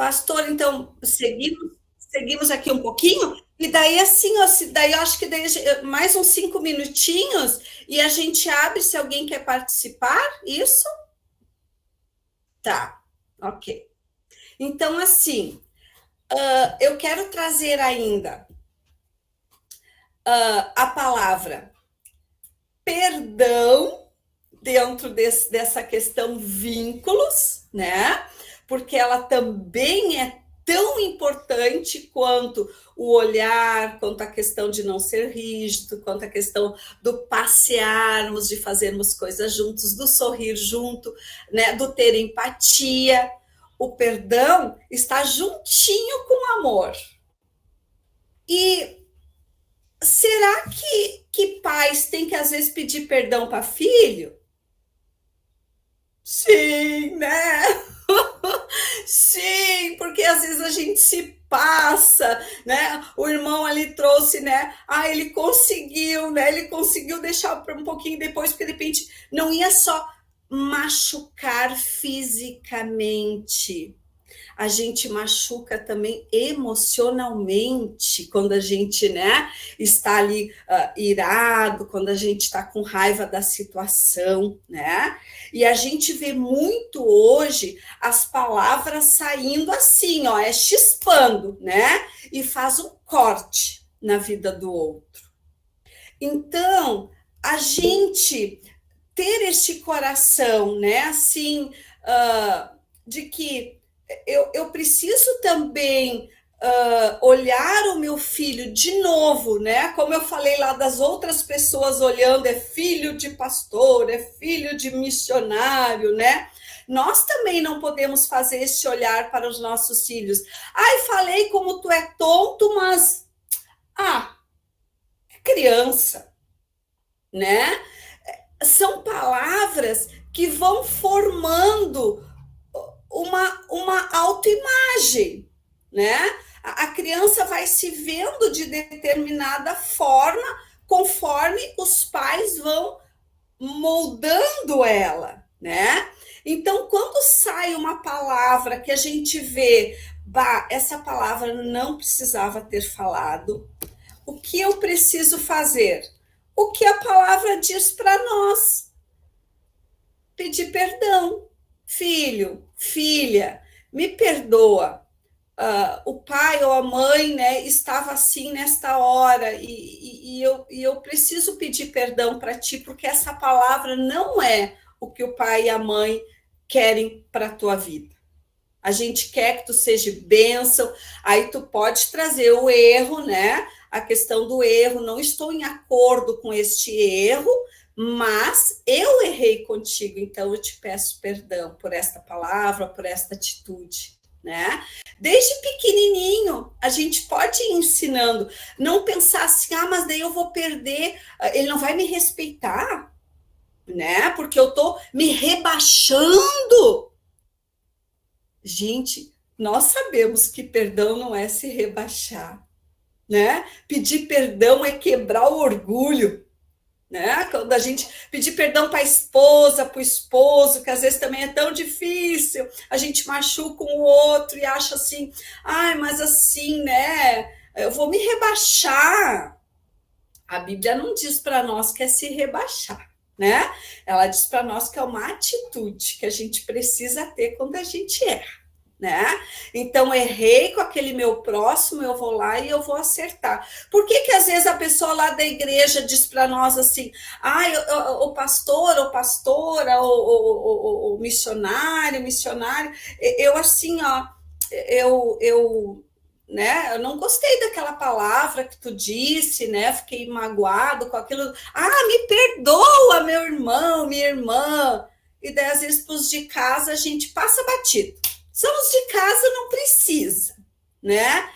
Pastor, então, seguimos aqui um pouquinho, e daí assim, ó, daí eu acho que daí, mais uns 5 minutinhos, e a gente abre se alguém quer participar, isso? Tá, ok. Então, assim, eu quero trazer ainda a palavra perdão dentro dessa questão vínculos, né? Porque ela também é tão importante quanto o olhar, quanto a questão de não ser rígido, quanto a questão do passearmos, de fazermos coisas juntos, do sorrir junto, né? Do ter empatia. O perdão está juntinho com o amor. E será que pais têm que às vezes pedir perdão para filho? Sim, né? Sim, porque às vezes a gente se passa, né? O irmão ali trouxe, né? Ah, ele conseguiu, né? Ele conseguiu deixar para um pouquinho depois, porque de repente não ia só machucar fisicamente, a gente machuca também emocionalmente quando a gente, né, está ali irado, quando a gente está com raiva da situação, né? E a gente vê muito hoje as palavras saindo assim, ó, é chispando, né? E faz um corte na vida do outro. Então, a gente ter este coração, né, assim, de que eu preciso também olhar o meu filho de novo, né? Como eu falei lá das outras pessoas olhando, é filho de pastor, é filho de missionário, né? Nós também não podemos fazer este olhar para os nossos filhos. Ai, falei como tu é tonto, mas criança, né? São palavras que vão formando uma autoimagem, né? A criança vai se vendo de determinada forma conforme os pais vão moldando ela, né? Então, quando sai uma palavra que a gente vê, bah, essa palavra não precisava ter falado, o que eu preciso fazer? O que a palavra diz para nós? Pedir perdão. Filho, filha, me perdoa. O pai ou a mãe, né, estava assim nesta hora e eu preciso pedir perdão para ti porque essa palavra não é o que o pai e a mãe querem para a tua vida. A gente quer que tu seja bênção, aí tu pode trazer o erro, né? A questão do erro, não estou em acordo com este erro, mas eu errei contigo, então eu te peço perdão por esta palavra, por esta atitude, né? Desde pequenininho, a gente pode ir ensinando, não pensar assim, mas daí eu vou perder, ele não vai me respeitar, né? Porque eu tô me rebaixando. Gente, nós sabemos que perdão não é se rebaixar, né? Pedir perdão é quebrar o orgulho, né? Quando a gente pedir perdão para a esposa, para o esposo, que às vezes também é tão difícil, a gente machuca um outro e acha assim, ai, mas assim, né? Eu vou me rebaixar. A Bíblia não diz para nós que é se rebaixar, né? Ela diz para nós que é uma atitude que a gente precisa ter quando a gente erra, né? Então, errei com aquele meu próximo, eu vou lá e eu vou acertar. Por que que às vezes a pessoa lá da igreja diz para nós assim, o pastor, ou pastora, o missionário, missionário, eu assim, ó, eu né? Eu não gostei daquela palavra que tu disse, né? Fiquei magoado com aquilo. Me perdoa, meu irmão, minha irmã. E daí, às vezes, para os de casa, a gente passa batido. São os de casa, não precisa, né?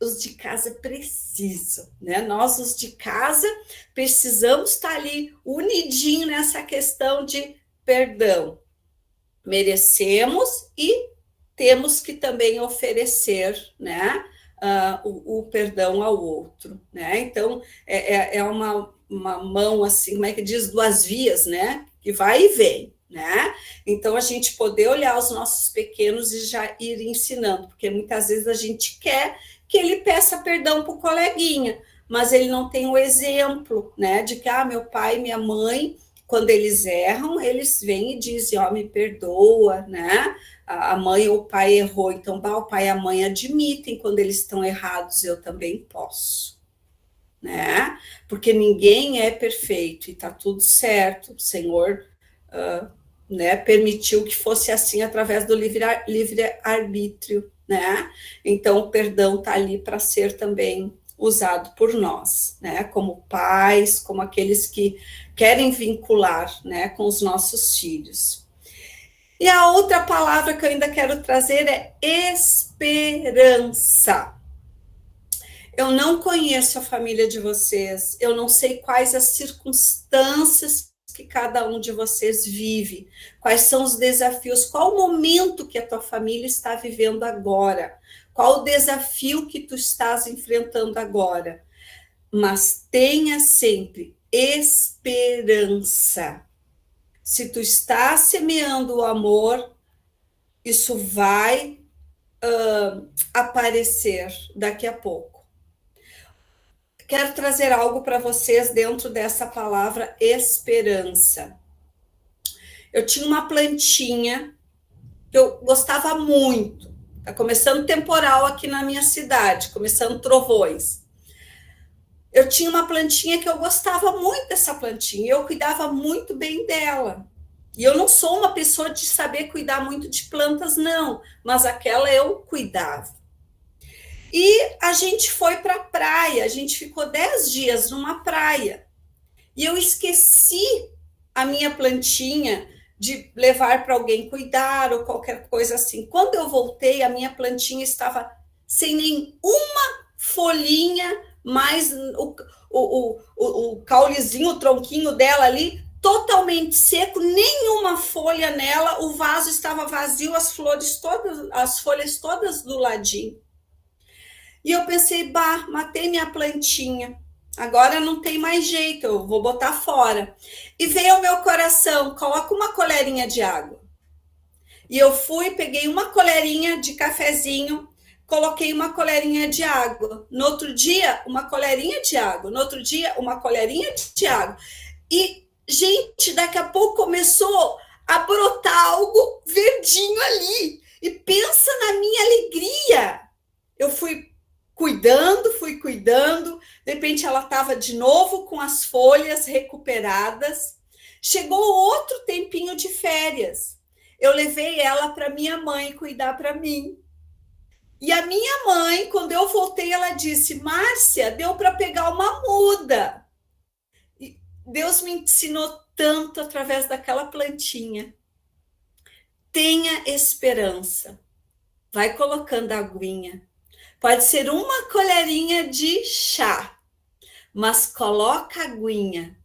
Os de casa precisam, né? Nós, os de casa, precisamos estar ali unidinho nessa questão de perdão. Merecemos e temos que também oferecer, né, o perdão ao outro, né? Então é uma mão assim, como é que diz, duas vias, né? Que vai e vem, né? Então, a gente poder olhar os nossos pequenos e já ir ensinando, porque muitas vezes a gente quer que ele peça perdão para o coleguinha, mas ele não tem o exemplo, né, de que, meu pai e minha mãe, quando eles erram, eles vêm e dizem, me perdoa, né? A mãe ou o pai errou, então o pai e a mãe admitem quando eles estão errados, eu também posso, né? Porque ninguém é perfeito e tá tudo certo, o Senhor né, permitiu que fosse assim através do livre-arbítrio, né? Então, o perdão está ali para ser também usado por nós, né? Como pais, como aqueles que querem vincular, né, com os nossos filhos. E a outra palavra que eu ainda quero trazer é esperança. Eu não conheço a família de vocês, eu não sei quais as circunstâncias que cada um de vocês vive, quais são os desafios, qual o momento que a tua família está vivendo agora, qual o desafio que tu estás enfrentando agora, mas tenha sempre esperança. Se tu está semeando o amor, isso vai aparecer daqui a pouco. Quero trazer algo para vocês dentro dessa palavra esperança. Eu tinha uma plantinha que eu gostava muito. Está começando temporal aqui na minha cidade, começando trovões. Eu tinha uma plantinha que eu gostava muito dessa plantinha, e eu cuidava muito bem dela. E eu não sou uma pessoa de saber cuidar muito de plantas, não, mas aquela eu cuidava. E a gente foi para a praia, a gente ficou 10 dias numa praia. E eu esqueci a minha plantinha de levar para alguém cuidar ou qualquer coisa assim. Quando eu voltei, a minha plantinha estava sem nenhuma folhinha, mais o caulezinho, o tronquinho dela ali, totalmente seco, nenhuma folha nela, o vaso estava vazio, as folhas todas do ladinho. E eu pensei, matei minha plantinha. Agora não tem mais jeito, eu vou botar fora. E veio ao meu coração, coloca uma colherinha de água. E eu fui, peguei uma colherinha de cafezinho, coloquei uma colherinha de água. No outro dia, uma colherinha de água. No outro dia, uma colherinha de água. E, gente, daqui a pouco começou a brotar algo verdinho ali. E pensa na minha alegria. Eu fui cuidando, de repente ela estava de novo com as folhas recuperadas. Chegou outro tempinho de férias. Eu levei ela para minha mãe cuidar para mim. E a minha mãe, quando eu voltei, ela disse, Márcia, deu para pegar uma muda. E Deus me ensinou tanto através daquela plantinha. Tenha esperança. Vai colocando a aguinha. Pode ser uma colherinha de chá, mas coloca a aguinha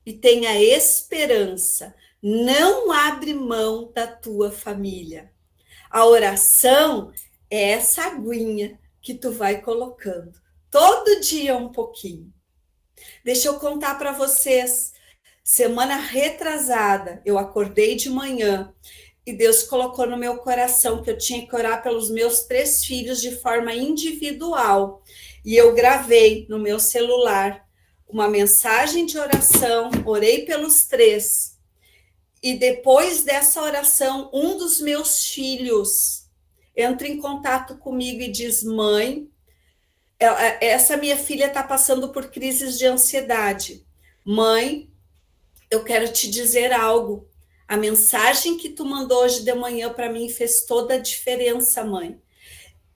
e tenha esperança. Não abre mão da tua família. A oração é essa aguinha que tu vai colocando. Todo dia um pouquinho. Deixa eu contar para vocês. Semana retrasada, eu acordei de manhã e Deus colocou no meu coração que eu tinha que orar pelos meus 3 filhos de forma individual. E eu gravei no meu celular uma mensagem de oração, orei pelos 3. E depois dessa oração, um dos meus filhos entra em contato comigo e diz, mãe, essa minha filha está passando por crises de ansiedade. Mãe, eu quero te dizer algo. A mensagem que tu mandou hoje de manhã para mim fez toda a diferença, mãe.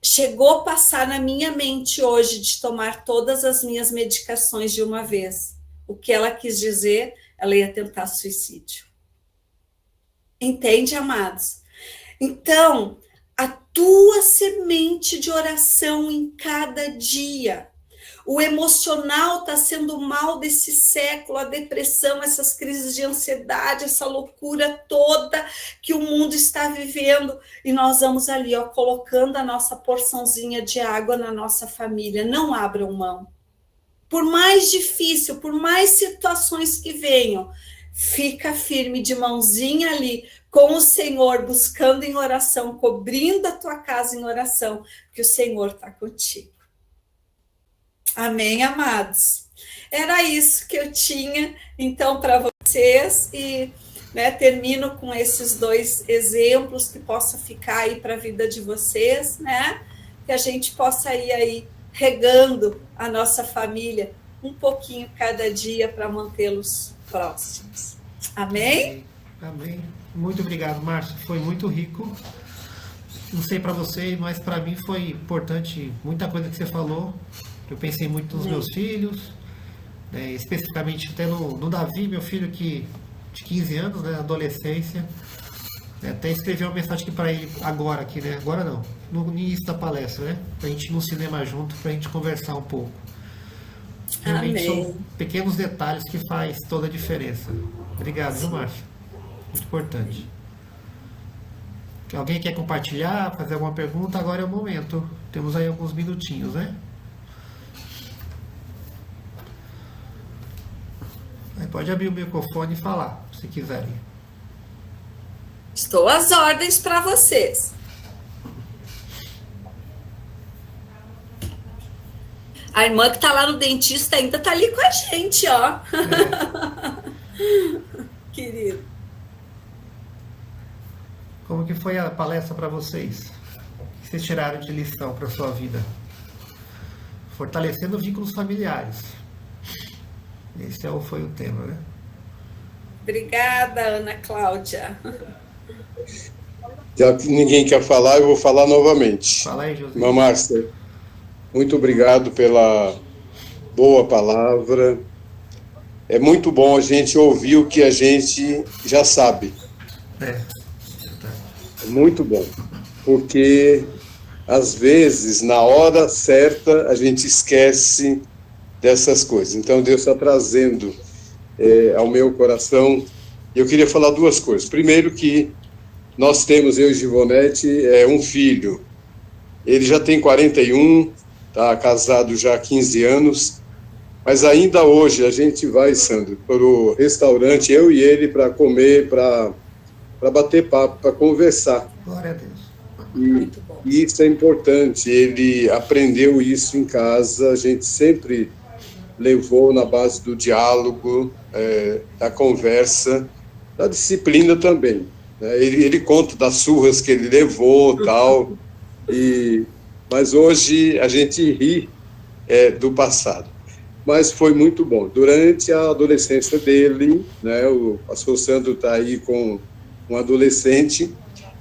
Chegou a passar na minha mente hoje de tomar todas as minhas medicações de uma vez. O que ela quis dizer? Ela ia tentar suicídio. Entende, amados? Então, a tua semente de oração em cada dia. O emocional está sendo o mal desse século, a depressão, essas crises de ansiedade, essa loucura toda que o mundo está vivendo. E nós vamos ali, colocando a nossa porçãozinha de água na nossa família. Não abram mão. Por mais difícil, por mais situações que venham, fica firme de mãozinha ali com o Senhor, buscando em oração, cobrindo a tua casa em oração, que o Senhor está contigo. Amém, amados? Era isso que eu tinha, então, para vocês, e termino com esses 2 exemplos que possa ficar aí para a vida de vocês, que a gente possa ir aí regando a nossa família um pouquinho cada dia para mantê-los próximos. Amém? Amém. Muito obrigado, Márcia. Foi muito rico. Não sei para você, mas para mim foi importante muita coisa que você falou. Eu pensei muito nos meus filhos, especificamente até no Davi, meu filho de 15 anos, adolescência. Até escrevi uma mensagem aqui para ele agora, agora não, no início da palestra, para a gente ir no cinema junto, para a gente conversar um pouco. Realmente são pequenos detalhes que faz toda a diferença. Obrigado, viu, Márcia? Muito importante. Alguém quer compartilhar, fazer alguma pergunta? Agora é o momento. Temos aí alguns minutinhos, Aí pode abrir o microfone e falar, se quiserem. Estou às ordens para vocês. A irmã que está lá no dentista ainda está ali com a gente, ó. Querido. Como que foi a palestra para vocês? O que vocês tiraram de lição para a sua vida? Fortalecendo vínculos familiares. Esse foi o tema, Obrigada, Ana Cláudia. Já que ninguém quer falar, eu vou falar novamente. Fala aí, José. Irmã Márcia, muito obrigado pela boa palavra. É muito bom a gente ouvir o que a gente já sabe. É muito bom, porque às vezes, na hora certa, a gente esquece dessas coisas. Então, Deus está trazendo ao meu coração. Eu queria falar 2 coisas. Primeiro que nós temos, eu e Givonete, um filho. Ele já tem 41, está casado já há 15 anos, mas ainda hoje a gente vai, Sandro, para o restaurante, eu e ele, para comer, para bater papo, para conversar. Glória a Deus. E isso é importante, ele aprendeu isso em casa, a gente sempre levou na base do diálogo, da conversa, da disciplina também. Ele conta das surras que ele levou, tal, mas hoje a gente ri do passado. Mas foi muito bom. Durante a adolescência dele, o pastor Sandro está aí com um adolescente,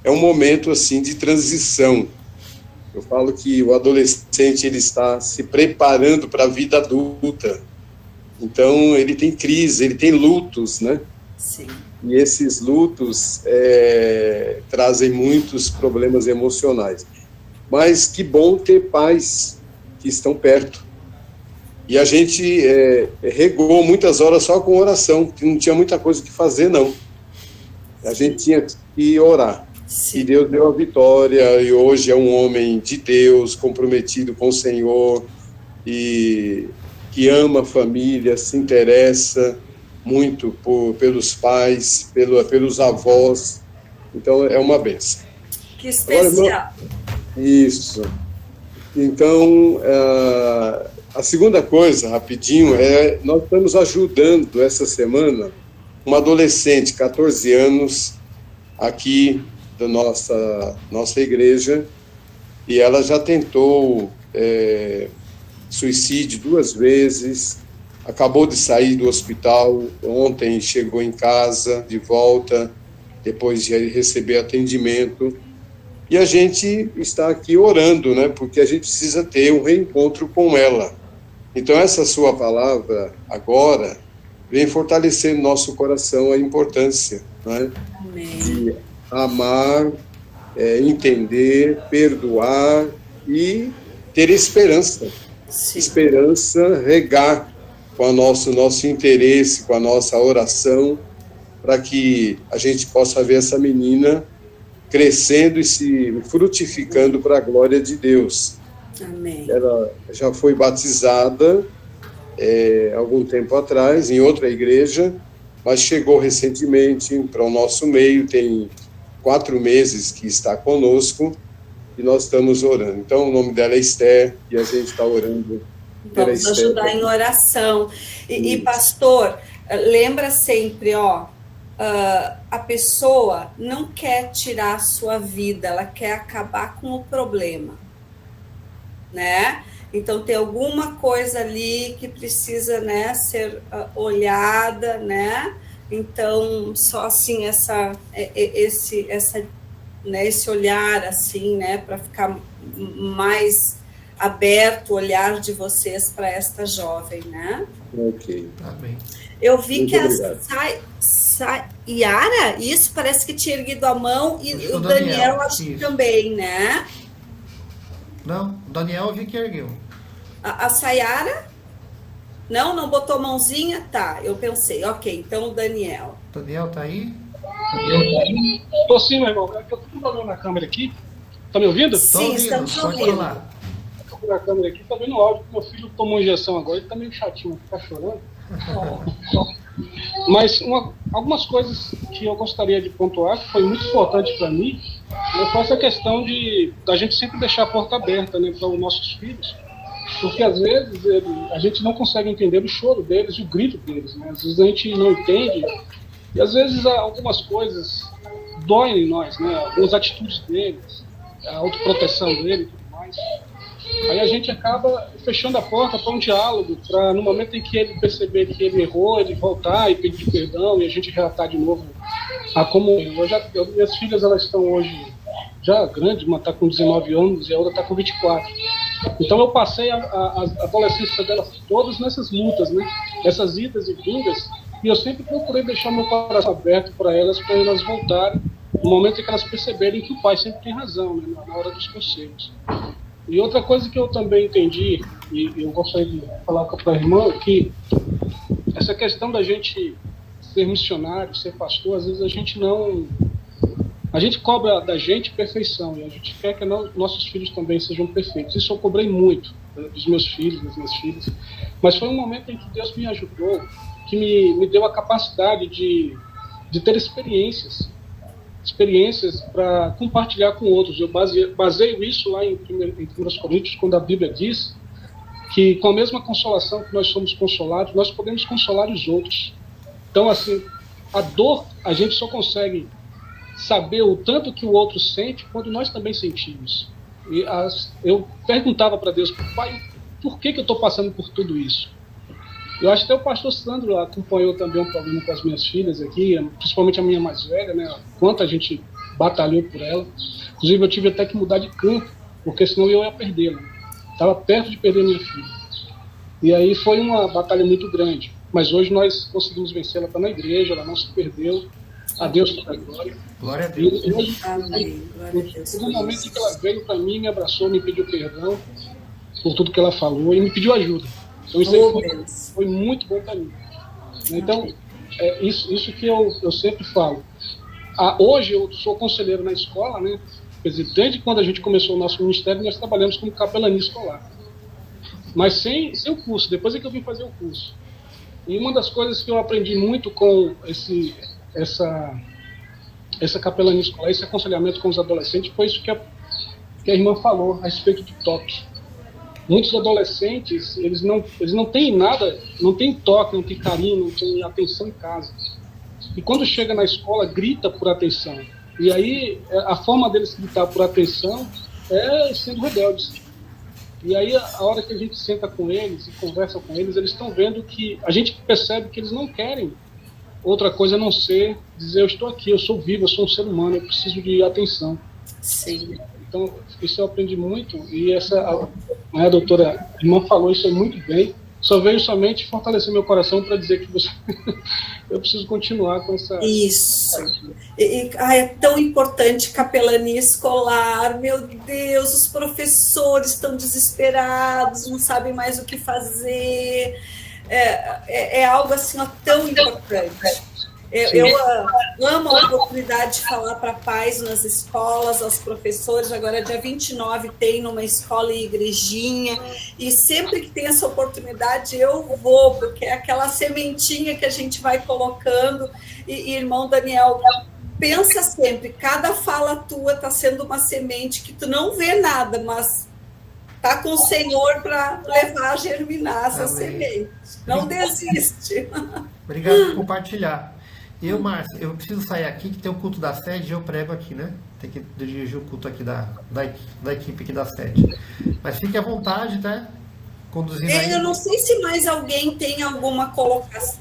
é um momento assim de transição. Eu falo que o adolescente ele está se preparando para a vida adulta. Então, ele tem crise, ele tem lutos, Sim. E esses lutos trazem muitos problemas emocionais. Mas que bom ter pais que estão perto. E a gente regou muitas horas só com oração, que não tinha muita coisa que fazer, não. A gente tinha que orar. Sim. E Deus deu a vitória, e hoje é um homem de Deus, comprometido com o Senhor, e que ama a família, se interessa muito pelos pais, pelos avós. Então, é uma bênção. Que especial. Isso. Então, a segunda coisa, rapidinho, nós estamos ajudando essa semana uma adolescente, 14 anos, aqui da nossa igreja, e ela já tentou suicídio 2 vezes, acabou de sair do hospital, ontem chegou em casa, de volta, depois de receber atendimento, e a gente está aqui orando, porque a gente precisa ter um reencontro com ela. Então, essa sua palavra, agora, vem fortalecer no nosso coração a importância, de amar, entender, perdoar e ter esperança. Sim. Esperança, regar com o nosso interesse, com a nossa oração, para que a gente possa ver essa menina crescendo e se frutificando para a glória de Deus. Amém. Ela já foi batizada algum tempo atrás, em outra igreja, mas chegou recentemente para o nosso meio, tem 4 meses que está conosco, e nós estamos orando. Então, o nome dela é Esther, e a gente está orando. Vamos ajudar em oração. E pastor, lembra sempre, a pessoa não quer tirar a sua vida, ela quer acabar com o problema, né? Então, tem alguma coisa ali que precisa, né, ser olhada, né? Então, só assim, esse olhar, assim, né, para ficar mais aberto o olhar de vocês para esta jovem, né? Ok. Amém. Eu vi Muito que obrigado. a Yara, isso parece que tinha erguido a mão, e o Daniel acho que também, né? Não, o Daniel eu vi que ergueu. A Sayara? Não botou a mãozinha? Tá, eu pensei, ok, então o Daniel. Daniel tá aí? Tô sim, meu irmão. Eu tô com problema na câmera aqui. Tá me ouvindo? Sim, estamos ouvindo. Tô com a câmera aqui, tá vendo o áudio. Meu filho tomou injeção agora, ele tá meio chatinho, tá chorando. Mas algumas coisas que eu gostaria de pontuar, que foi muito importante para mim, foi essa questão da gente sempre deixar a porta aberta, né, para os nossos filhos, porque às vezes a gente não consegue entender o choro deles e o grito deles, né? Às vezes a gente não entende, e às vezes algumas coisas doem em nós, né? Algumas atitudes deles, a autoproteção dele e tudo mais. Aí a gente acaba fechando a porta para um diálogo, para no momento em que ele perceber que ele errou, ele voltar e pedir perdão e a gente reatar de novo a comunhão. Minhas filhas, elas estão hoje já grandes, uma está com 19 anos e a outra está com 24. Então eu passei a adolescência delas todas nessas lutas, né? Essas idas e vindas, e eu sempre procurei deixar meu coração aberto para elas voltarem no momento em que elas perceberem que o pai sempre tem razão, né? Na hora dos conselhos. E outra coisa que eu também entendi, e eu gostaria de falar com a irmã, que essa questão da gente ser missionário, ser pastor, às vezes a gente cobra da gente perfeição, e a gente quer que nossos filhos também sejam perfeitos. Isso eu cobrei muito, né, dos meus filhos, das minhas filhas, mas foi um momento em que Deus me ajudou, que me deu a capacidade de ter experiências para compartilhar com outros. Eu baseio isso lá em 1 Coríntios, quando a Bíblia diz que com a mesma consolação que nós somos consolados, nós podemos consolar os outros. Então, assim, a dor, a gente só consegue saber o tanto que o outro sente quando nós também sentimos. E eu perguntava para Deus, pai, por que eu estou passando por tudo isso? Eu acho que até o pastor Sandro acompanhou também um problema com as minhas filhas aqui, principalmente a minha mais velha, né? Quanto a gente batalhou por ela. Inclusive, eu tive até que mudar de campo, porque senão eu ia perdê-la. Estava perto de perder minha filha. E aí foi uma batalha muito grande. Mas hoje nós conseguimos vencer. Ela está na igreja, ela não se perdeu. A Deus toda a glória. Glória a Deus. Amém. Glória a Deus. No momento em que ela veio para mim, me abraçou, me pediu perdão por tudo que ela falou e me pediu ajuda. Então isso aí foi muito bom para mim. Então, é isso que eu sempre falo. Hoje eu sou conselheiro na escola, né? Quer dizer, desde quando a gente começou o nosso ministério, nós trabalhamos como capelania escolar. Mas sem o curso, depois é que eu vim fazer o curso. E uma das coisas que eu aprendi muito com essa capelania escolar, esse aconselhamento com os adolescentes, foi isso que a irmã falou a respeito de toque. Muitos adolescentes, eles não têm nada, não têm toque, não têm carinho, não têm atenção em casa. E quando chega na escola, grita por atenção. E aí, a forma deles gritar por atenção é sendo rebeldes. E aí, a hora que a gente senta com eles e conversa com eles, eles estão vendo que a gente percebe que eles não querem outra coisa a não ser dizer, eu estou aqui, eu sou vivo, eu sou um ser humano, eu preciso de atenção. Sim. Então, isso eu aprendi muito, e a doutora irmã falou isso muito bem, só veio somente fortalecer meu coração para dizer que eu preciso continuar com essa... Isso. É tão importante capelania escolar, meu Deus, os professores estão desesperados, não sabem mais o que fazer, é algo assim tão importante. Eu amo a oportunidade de falar para pais nas escolas, aos professores. Agora, dia 29, tem numa escola e igrejinha, e sempre que tem essa oportunidade eu vou, porque é aquela sementinha que a gente vai colocando. E irmão Daniel, pensa sempre, cada fala tua está sendo uma semente que tu não vê nada, mas está com o Senhor para levar a germinar essa semente. Não desiste. Obrigado por compartilhar. Márcio, eu preciso sair aqui, que tem o culto da sede, e eu prego aqui, né? Tem que dirigir o culto aqui da equipe aqui da sede. Mas fique à vontade, tá? Conduzindo aí. Eu não sei se mais alguém tem alguma colocação.